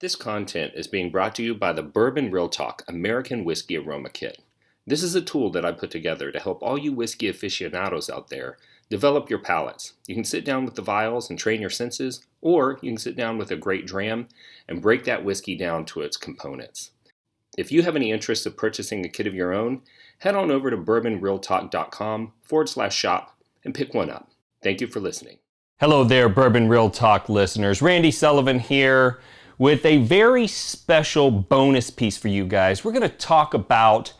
This content is being brought to you by the Bourbon Real Talk American Whiskey Aroma Kit. This is a tool that I put together to help all you whiskey aficionados out there develop your palates. You can sit down with the vials and train your senses, or you can sit down with a great dram and break that whiskey down to its components. If you have any interest of purchasing a kit of your own, head on over to bourbonrealtalk.com/shop and pick one up. Thank you for listening. Hello there, Bourbon Real Talk listeners. Randy Sullivan here with a very special bonus piece for you guys. We're going to talk about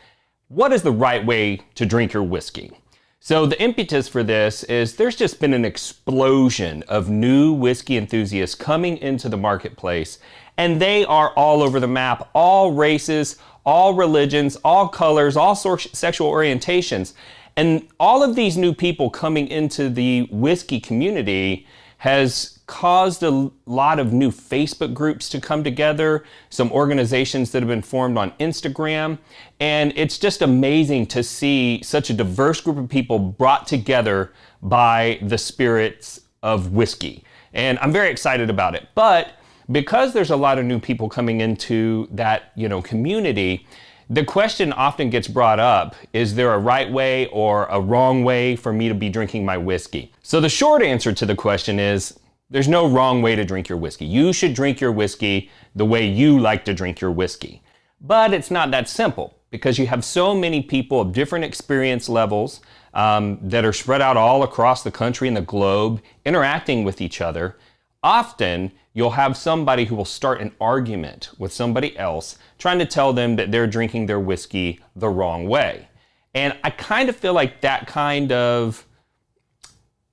what is the right way to drink your whiskey. So the impetus for this is there's just been an explosion of new whiskey enthusiasts coming into the marketplace, and they are all over the map, all races, all religions, all colors, all sexual orientations. And all of these new people coming into the whiskey community has caused a lot of new Facebook groups to come together, some organizations that have been formed on Instagram, and it's just amazing to see such a diverse group of people brought together by the spirits of whiskey. And I'm very excited about it. But because there's a lot of new people coming into that, community, the question often gets brought up, is there a right way or a wrong way for me to be drinking my whiskey? So the short answer to the question is, there's no wrong way to drink your whiskey. You should drink your whiskey the way you like to drink your whiskey. But it's not that simple, because you have so many people of different experience levels that are spread out all across the country and the globe, interacting with each other. Often, you'll have somebody who will start an argument with somebody else, trying to tell them that they're drinking their whiskey the wrong way. And I kind of feel like that kind of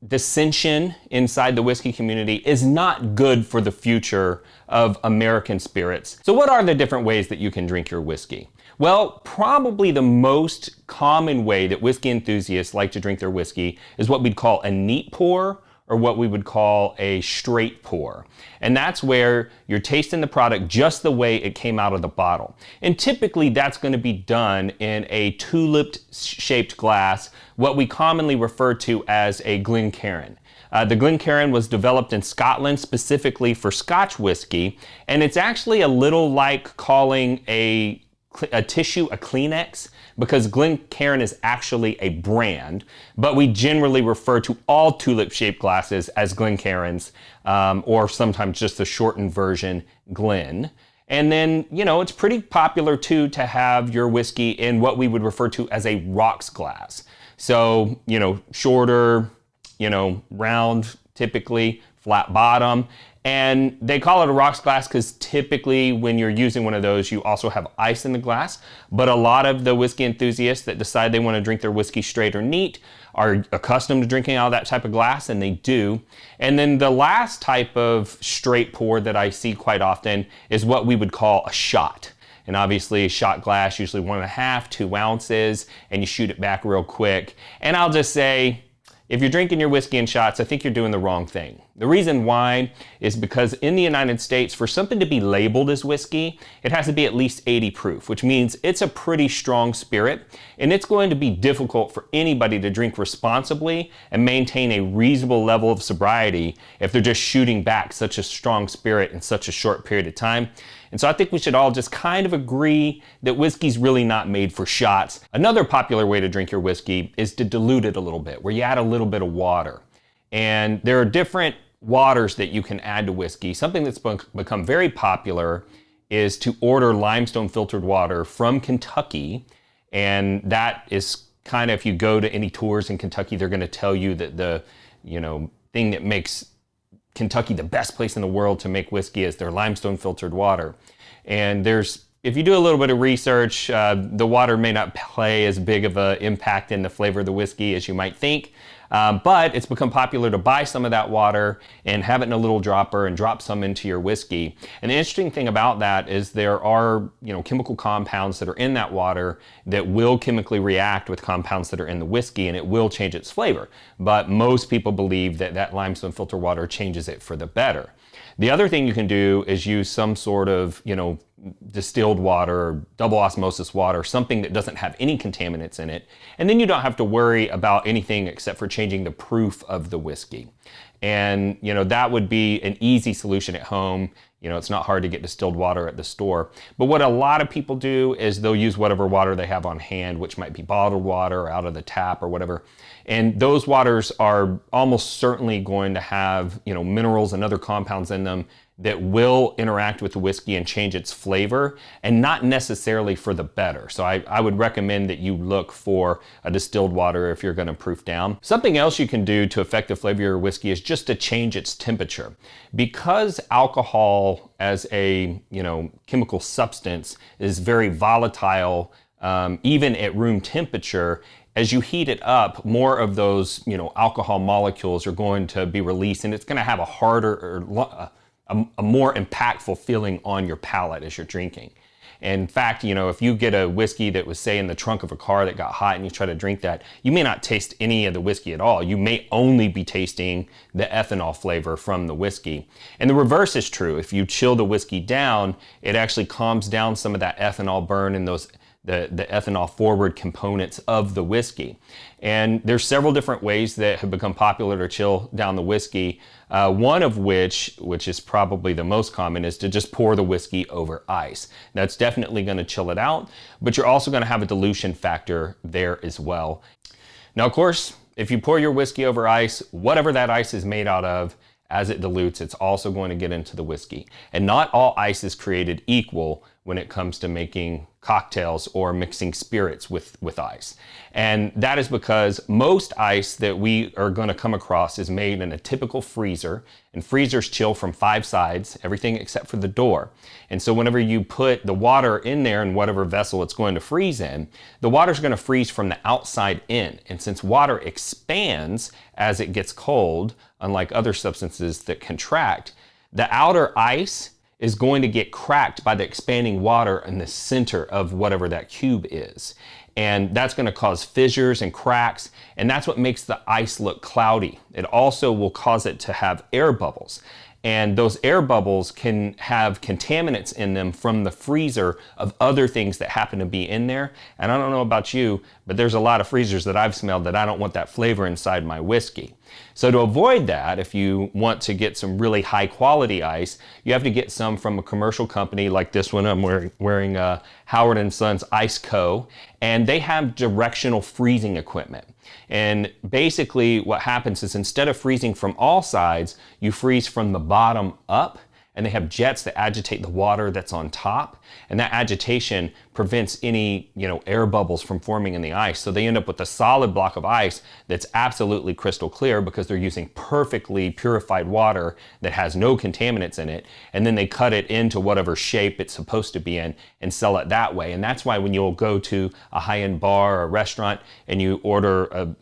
dissension inside the whiskey community is not good for the future of American spirits. So what are the different ways that you can drink your whiskey? Well, probably the most common way that whiskey enthusiasts like to drink their whiskey is what we'd call a neat pour, or what we would call a straight pour. And that's where you're tasting the product just the way it came out of the bottle. And typically that's going to be done in a tulip-shaped glass, what we commonly refer to as a Glencairn. The Glencairn was developed in Scotland specifically for Scotch whiskey, and it's actually a little like calling a tissue a Kleenex, because Glencairn is actually a brand, but we generally refer to all tulip-shaped glasses as Glencairns, or sometimes just the shortened version, Glen. And then, it's pretty popular too to have your whiskey in what we would refer to as a rocks glass. So, shorter, round, typically, flat bottom. And they call it a rocks glass because typically when you're using one of those, you also have ice in the glass. But a lot of the whiskey enthusiasts that decide they want to drink their whiskey straight or neat are accustomed to drinking out of that type of glass, and they do. And then the last type of straight pour that I see quite often is what we would call a shot. And obviously a shot glass, usually 1.5, 2 ounces, and you shoot it back real quick. And I'll just say, if you're drinking your whiskey in shots, I think you're doing the wrong thing. The reason why is because in the United States, for something to be labeled as whiskey, it has to be at least 80 proof, which means it's a pretty strong spirit, and it's going to be difficult for anybody to drink responsibly and maintain a reasonable level of sobriety if they're just shooting back such a strong spirit in such a short period of time. And so I think we should all just kind of agree that whiskey's really not made for shots. Another popular way to drink your whiskey is to dilute it a little bit, where you add a little bit of water. And there are different waters that you can add to whiskey. Something that's become very popular is to order limestone filtered water from Kentucky. And that is kind of, if you go to any tours in Kentucky, they're going to tell you that the, thing that makes Kentucky the best place in the world to make whiskey is their limestone filtered water. And if you do a little bit of research, the water may not play as big of an impact in the flavor of the whiskey as you might think. But it's become popular to buy some of that water and have it in a little dropper and drop some into your whiskey. And the interesting thing about that is there are, chemical compounds that are in that water that will chemically react with compounds that are in the whiskey, and it will change its flavor. But most people believe that that limestone filter water changes it for the better. The other thing you can do is use some sort of, distilled water or double osmosis water, something that doesn't have any contaminants in it. And then you don't have to worry about anything except for changing the proof of the whiskey. And, that would be an easy solution at home. It's not hard to get distilled water at the store. But what a lot of people do is they'll use whatever water they have on hand, which might be bottled water or out of the tap or whatever. And those waters are almost certainly going to have, minerals and other compounds in them that will interact with the whiskey and change its flavor, and not necessarily for the better. So I would recommend that you look for a distilled water if you're going to proof down. Something else you can do to affect the flavor of your whiskey is just to change its temperature. Because alcohol as a chemical substance is very volatile, even at room temperature, as you heat it up, more of those alcohol molecules are going to be released, and it's going to have a harder or a more impactful feeling on your palate as you're drinking. In fact, if you get a whiskey that was, say, in the trunk of a car that got hot and you try to drink that, you may not taste any of the whiskey at all. You may only be tasting the ethanol flavor from the whiskey. And the reverse is true. If you chill the whiskey down, it actually calms down some of that ethanol burn and the ethanol forward components of the whiskey. And there's several different ways that have become popular to chill down the whiskey. One of which is probably the most common, is to just pour the whiskey over ice. That's definitely going to chill it out, but you're also going to have a dilution factor there as well. Now, of course, if you pour your whiskey over ice, whatever that ice is made out of, as it dilutes, it's also going to get into the whiskey. And not all ice is created equal when it comes to making cocktails or mixing spirits with ice. And that is because most ice that we are going to come across is made in a typical freezer, and freezers chill from 5 sides, everything except for the door. And so whenever you put the water in there in whatever vessel it's going to freeze in, the water's going to freeze from the outside in. And since water expands as it gets cold, unlike other substances that contract, the outer ice is going to get cracked by the expanding water in the center of whatever that cube is. And that's going to cause fissures and cracks, and that's what makes the ice look cloudy. It also will cause it to have air bubbles. And those air bubbles can have contaminants in them from the freezer of other things that happen to be in there. And I don't know about you, but there's a lot of freezers that I've smelled that I don't want that flavor inside my whiskey. So to avoid that, if you want to get some really high quality ice, you have to get some from a commercial company like this one. I'm wearing Howard & Sons Ice Co. And they have directional freezing equipment. And basically what happens is, instead of freezing from all sides, you freeze from the bottom up, and they have jets that agitate the water that's on top, and that agitation prevents any air bubbles from forming in the ice. So they end up with a solid block of ice that's absolutely crystal clear, because they're using perfectly purified water that has no contaminants in it, and then they cut it into whatever shape it's supposed to be in and sell it that way. And that's why when you'll go to a high-end bar or a restaurant and you order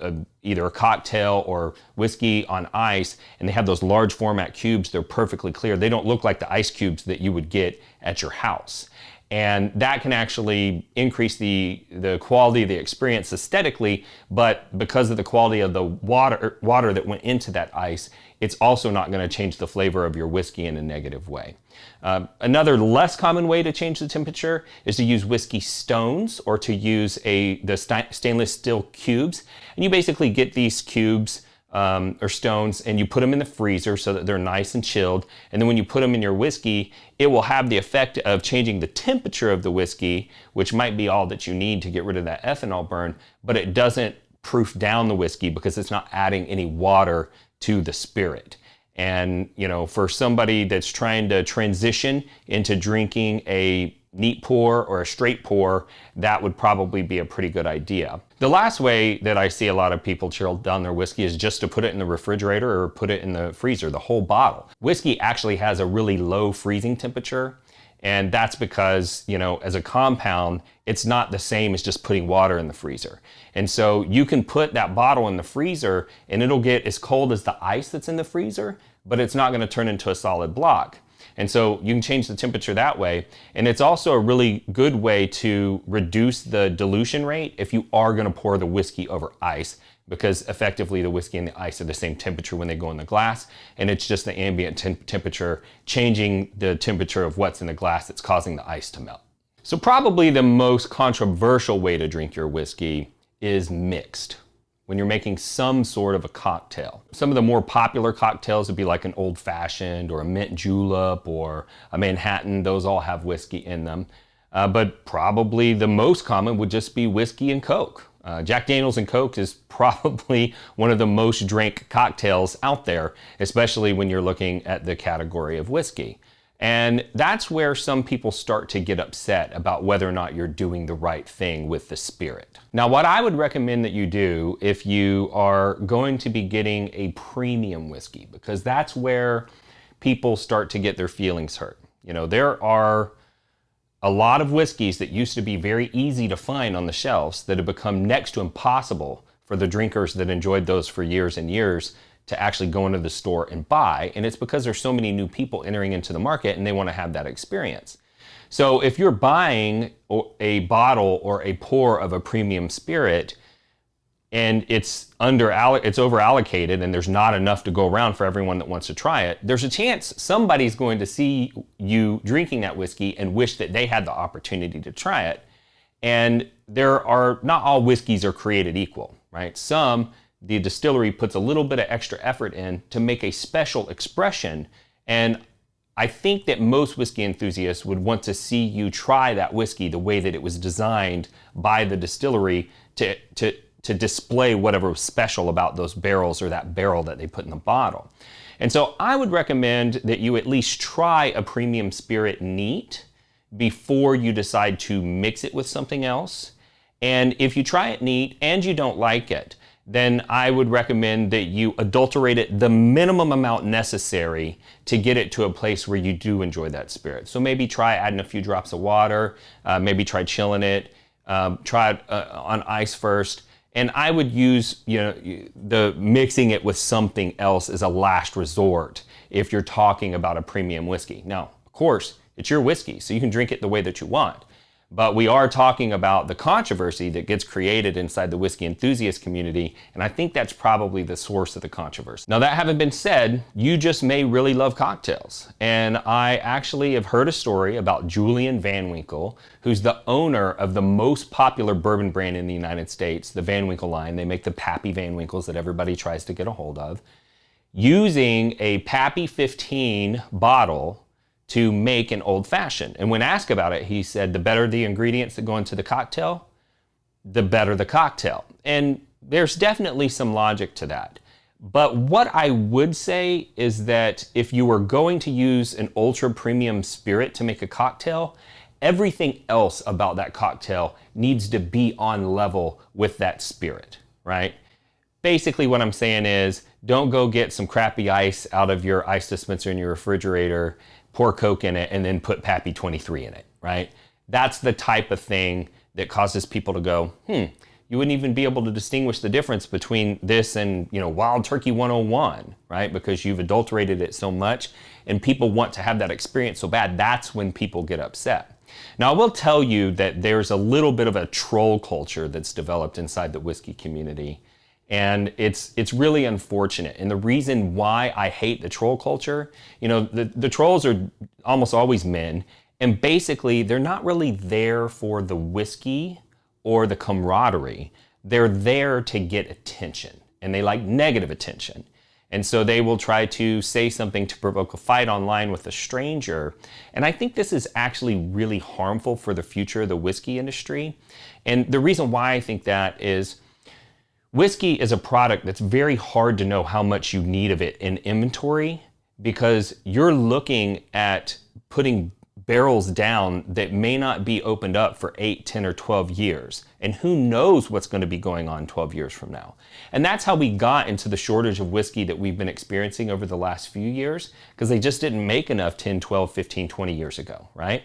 either a cocktail or whiskey on ice, and they have those large format cubes, they're perfectly clear. They don't look like the ice cubes that you would get at your house. And that can actually increase the quality of the experience aesthetically, but because of the quality of the water that went into that ice, it's also not going to change the flavor of your whiskey in a negative way. Another less common way to change the temperature is to use whiskey stones, or to use the stainless steel cubes. And you basically get these cubes or stones, and you put them in the freezer so that they're nice and chilled. And then when you put them in your whiskey, it will have the effect of changing the temperature of the whiskey, which might be all that you need to get rid of that ethanol burn, but it doesn't proof down the whiskey because it's not adding any water to the spirit. And for somebody that's trying to transition into drinking a neat pour or a straight pour, that would probably be a pretty good idea. The last way that I see a lot of people chill down their whiskey is just to put it in the refrigerator or put it in the freezer, the whole bottle. Whiskey actually has a really low freezing temperature, and that's because, as a compound, it's not the same as just putting water in the freezer. And so you can put that bottle in the freezer and it'll get as cold as the ice that's in the freezer, but it's not going to turn into a solid block. And so you can change the temperature that way. And it's also a really good way to reduce the dilution rate if you are going to pour the whiskey over ice, because effectively the whiskey and the ice are the same temperature when they go in the glass. And it's just the ambient temperature changing the temperature of what's in the glass that's causing the ice to melt. So probably the most controversial way to drink your whiskey is mixed. when you're making some sort of a cocktail. Some of the more popular cocktails would be like an old fashioned or a mint julep or a Manhattan. Those all have whiskey in them. But probably the most common would just be whiskey and Coke. Jack Daniels and Coke is probably one of the most drank cocktails out there, especially when you're looking at the category of whiskey. And that's where some people start to get upset about whether or not you're doing the right thing with the spirit. Now, what I would recommend that you do if you are going to be getting a premium whiskey, because that's where people start to get their feelings hurt. You know, there are a lot of whiskeys that used to be very easy to find on the shelves that have become next to impossible for the drinkers that enjoyed those for years and years to actually go into the store and buy. And it's because there's so many new people entering into the market and they want to have that experience. So if you're buying a bottle or a pour of a premium spirit and it's over allocated and there's not enough to go around for everyone that wants to try it, there's a chance somebody's going to see you drinking that whiskey and wish that they had the opportunity to try it. And not all whiskeys are created equal, right? The distillery puts a little bit of extra effort in to make a special expression. And I think that most whiskey enthusiasts would want to see you try that whiskey the way that it was designed by the distillery to display whatever was special about those barrels or that barrel that they put in the bottle. And so I would recommend that you at least try a premium spirit neat before you decide to mix it with something else. And if you try it neat and you don't like it, then I would recommend that you adulterate it the minimum amount necessary to get it to a place where you do enjoy that spirit. So maybe try adding a few drops of water, maybe try chilling it, try it on ice first. And I would use, the mixing it with something else as a last resort if you're talking about a premium whiskey. Now, of course, it's your whiskey, so you can drink it the way that you want. But we are talking about the controversy that gets created inside the whiskey enthusiast community, and I think that's probably the source of the controversy. Now, that having been said, you just may really love cocktails. And I actually have heard a story about Julian Van Winkle, who's the owner of the most popular bourbon brand in the United States, the Van Winkle line. They make the Pappy Van Winkles that everybody tries to get a hold of, using a Pappy 15 bottle to make an old fashioned. And when asked about it, he said, the better the ingredients that go into the cocktail, the better the cocktail. And there's definitely some logic to that. But what I would say is that if you were going to use an ultra premium spirit to make a cocktail, everything else about that cocktail needs to be on level with that spirit, right? Basically what I'm saying is, don't go get some crappy ice out of your ice dispenser in your refrigerator, pour Coke in it, and then put Pappy 23 in it, right? That's the type of thing that causes people to go, you wouldn't even be able to distinguish the difference between this and, Wild Turkey 101, right? Because you've adulterated it so much and people want to have that experience so bad. That's when people get upset. Now, I will tell you that there's a little bit of a troll culture that's developed inside the whiskey community. And it's really unfortunate. And the reason why I hate the troll culture, the trolls are almost always men. And basically, they're not really there for the whiskey or the camaraderie. They're there to get attention. And they like negative attention. And so they will try to say something to provoke a fight online with a stranger. And I think this is actually really harmful for the future of the whiskey industry. And the reason why I think that is, whiskey is a product that's very hard to know how much you need of it in inventory, because you're looking at putting barrels down that may not be opened up for 8, 10, or 12 years. And who knows what's going to be going on 12 years from now. And that's how we got into the shortage of whiskey that we've been experiencing over the last few years, because they just didn't make enough 10, 12, 15, 20 years ago, right?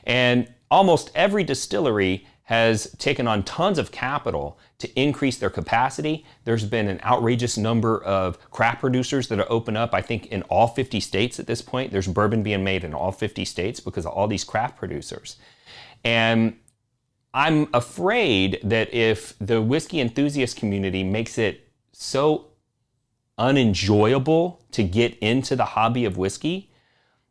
And almost every distillery has taken on tons of capital to increase their capacity. There's been an outrageous number of craft producers that are open up, I think, in all 50 states at this point. There's bourbon being made in all 50 states because of all these craft producers. And I'm afraid that if the whiskey enthusiast community makes it so unenjoyable to get into the hobby of whiskey,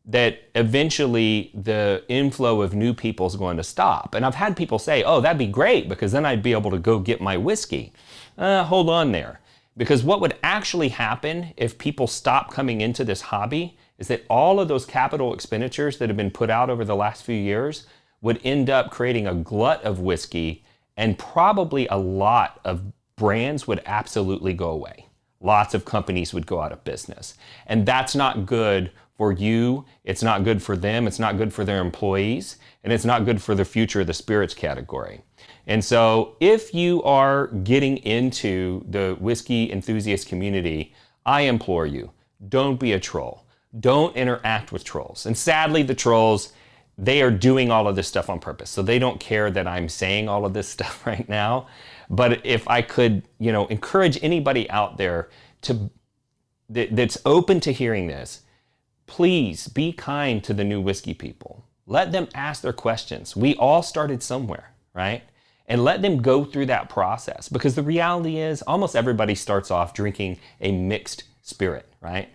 that eventually the inflow of new people is going to stop. And I've had people say, oh, that'd be great because then I'd be able to go get my whiskey. Hold on there. Because what would actually happen if people stop coming into this hobby is that all of those capital expenditures that have been put out over the last few years would end up creating a glut of whiskey, and probably a lot of brands would absolutely go away. Lots of companies would go out of business. And that's not good for you, it's not good for them, it's not good for their employees, and it's not good for the future of the spirits category. And so if you are getting into the whiskey enthusiast community, I implore you, don't be a troll. Don't interact with trolls. And sadly, the trolls, they are doing all of this stuff on purpose. So they don't care that I'm saying all of this stuff right now. But if I could, encourage anybody out there that's open to hearing this, please be kind to the new whiskey people. Let them ask their questions. We all started somewhere, right? And let them go through that process, because the reality is almost everybody starts off drinking a mixed spirit, right?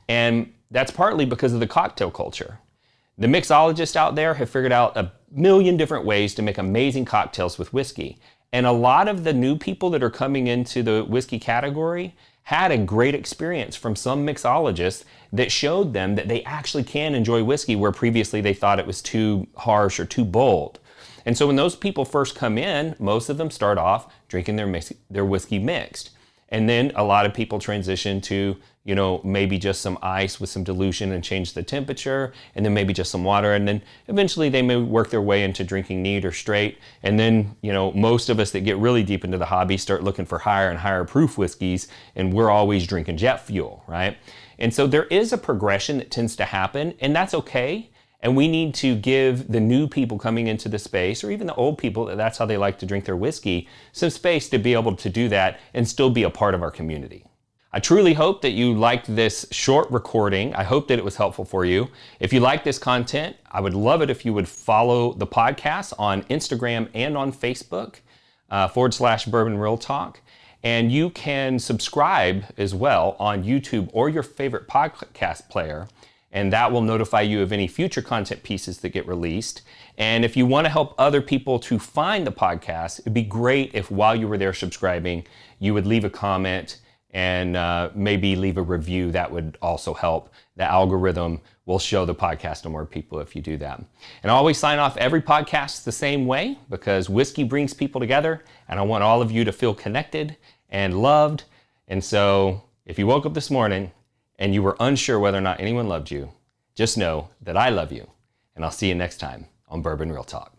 And that's partly because of the cocktail culture. The mixologists out there have figured out a million different ways to make amazing cocktails with whiskey. And a lot of the new people that are coming into the whiskey category had a great experience from some mixologists that showed them that they actually can enjoy whiskey where previously they thought it was too harsh or too bold. And so when those people first come in, most of them start off drinking their whiskey mixed. And then a lot of people transition to, maybe just some ice with some dilution and change the temperature, and then maybe just some water. And then eventually they may work their way into drinking neat or straight. And then, most of us that get really deep into the hobby start looking for higher and higher proof whiskeys, and we're always drinking jet fuel, right? And so there is a progression that tends to happen, and that's okay. And we need to give the new people coming into the space, or even the old people, that's how they like to drink their whiskey, some space to be able to do that and still be a part of our community. I truly hope that you liked this short recording. I hope that it was helpful for you. If you like this content, I would love it if you would follow the podcast on Instagram and on Facebook, /Bourbon Real Talk. And you can subscribe as well on YouTube or your favorite podcast player, and that will notify you of any future content pieces that get released. And if you want to help other people to find the podcast, it'd be great if while you were there subscribing, you would leave a comment and maybe leave a review. That would also help. The algorithm will show the podcast to more people if you do that. And I always sign off every podcast the same way, because whiskey brings people together, and I want all of you to feel connected and loved. And so if you woke up this morning and you were unsure whether or not anyone loved you, just know that I love you, and I'll see you next time on Bourbon Real Talk.